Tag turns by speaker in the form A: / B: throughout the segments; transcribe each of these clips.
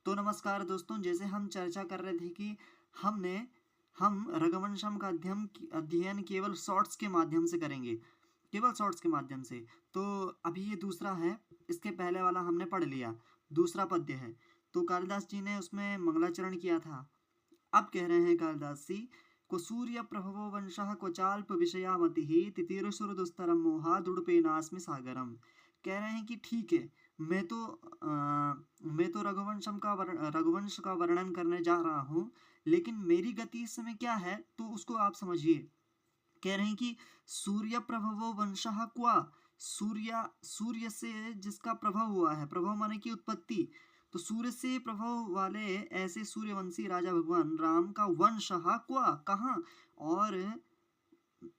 A: तो नमस्कार दोस्तों, जैसे हम चर्चा कर रहे थे कि हम रघुवंशम का अध्ययन केवल शॉर्ट्स के माध्यम से करेंगे, केवल शॉर्ट्स के माध्यम से। तो अभी ये दूसरा है, इसके पहले वाला हमने पढ़ लिया, दूसरा पद्य है। तो कालिदास जी ने उसमें मंगलाचरण किया था। अब कह रहे हैं कालिदास जी को सूर्य प्रभवो वंशः क्वचाल्प विषयामतिः तितिरसुर दुस्तरम मोहा दुड़ुपेनास्मि सागरम। कह रहे हैं कि ठीक है, मैं तो रघुवंश का वर्णन करने जा रहा हूँ, लेकिन मेरी गति इस समय क्या है तो उसको आप समझिए। कह रहे हैं कि सूर्य प्रभवो वंशः क्वा, सूर्य से जिसका प्रभव हुआ है, प्रभव माने की उत्पत्ति, तो सूर्य से प्रभव वाले ऐसे सूर्यवंशी राजा भगवान राम का वंशः क्वा कहाँ। और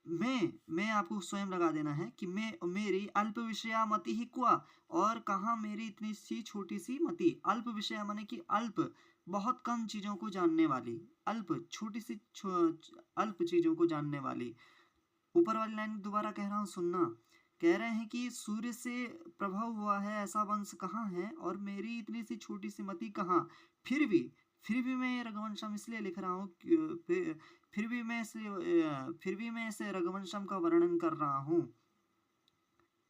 A: मैं आपको स्वयं लगा देना है कि मैं मेरी अल्प विषया मति ही क्वा, और कहाँ मेरी इतनी सी छोटी सी मति। अल्प विषया माने कि अल्प, बहुत कम चीजों को जानने वाली, अल्प छोटी सी अल्प चीजों को जानने वाली। ऊपर वाली लाइन दोबारा कह रहा हूँ, सुनना। कह रहे हैं कि सूर्य से प्रभाव हुआ है ऐसा वंश कहाँ है, और मेरी इतनी सी छोटी सी मति कहाँ। फिर भी फिर भी मैं ये रघुवंशम इसलिए लिख रहा हूँ फिर भी मैं इसे रघुवंशम का वर्णन कर रहा हूँ।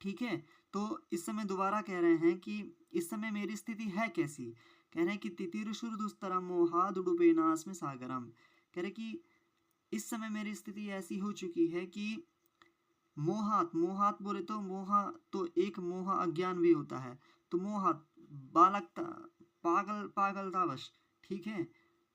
A: ठीक है। तो इस समय दोबारा कह रहे हैं कि इस समय मेरी स्थिति है कैसी। कह रहे हैं कि तितिरशुर दुस्तरम मोहा दुडुपेनास्मि सागरम। कह रहे कि इस समय मेरी स्थिति ऐसी हो चुकी है कि मोहात मोहात बोले तो एक मोह अज्ञान भी होता है। तो मोहात बालकता, पागलतावश, ठीक है,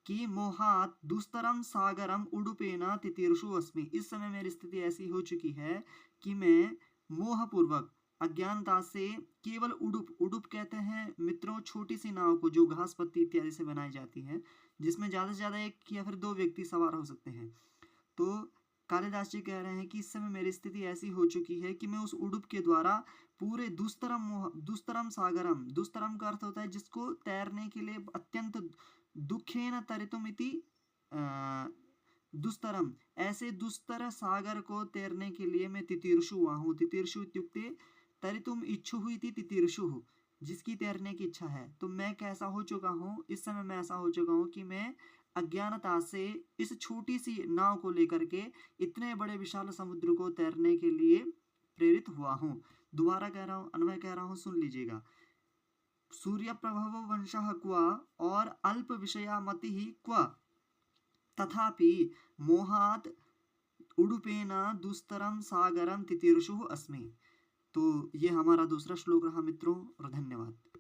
A: कि मोहात दुस्तरम सागरम उडुपेना तितीर्षु अस्मि। इस समय मेरी स्थिति ऐसी हो चुकी है कि मैं मोहपूर्वक अज्ञानता से केवल उडुप, उडुप कहते हैं मित्रों छोटी सी नाव को जो घास पत्ती इत्यादि से बनाई जाती है, जिसमें ज्यादा से ज्यादा एक या फिर दो व्यक्ति सवार हो सकते हैं। तो कालिदास जी कह रहे हैं कि इस समय मेरी स्थिति ऐसी हो चुकी है कि मैं उस उडुप के द्वारा पूरे दुस्तरम सागरम, दुस्तरम का अर्थ होता है जिसको तैरने के लिए अत्यंत दुखेन तरितुमिति दुस्तरम, ऐसे दुस्तर सागर को तैरने के लिए मैं तितीर्षु हुआ हूँ। तितीर्षु इत्युक्ते तरितुम इच्छुः इति तितीर्षुः, जिसकी तैरने की इच्छा है। तो मैं कैसा हो चुका हूँ, इस समय मैं ऐसा हो चुका हूँ कि मैं अज्ञानता से इस छोटी सी नाव को लेकर के इतने बड़े विशाल समुद्र को तैरने के लिए प्रेरित हुआ हूँ। दोबारा कह रहा हूँ, अन्वय कह रहा हूँ, सुन लीजिएगा। सूर्य प्रभव वंशः क्वा और अल्प विषया मति ही क्वा, तथापि मोहात उडुपेन दुस्तरम सागरम तितीर्षुः अस्मि। तो ये हमारा दूसरा श्लोक रहा मित्रों, और धन्यवाद।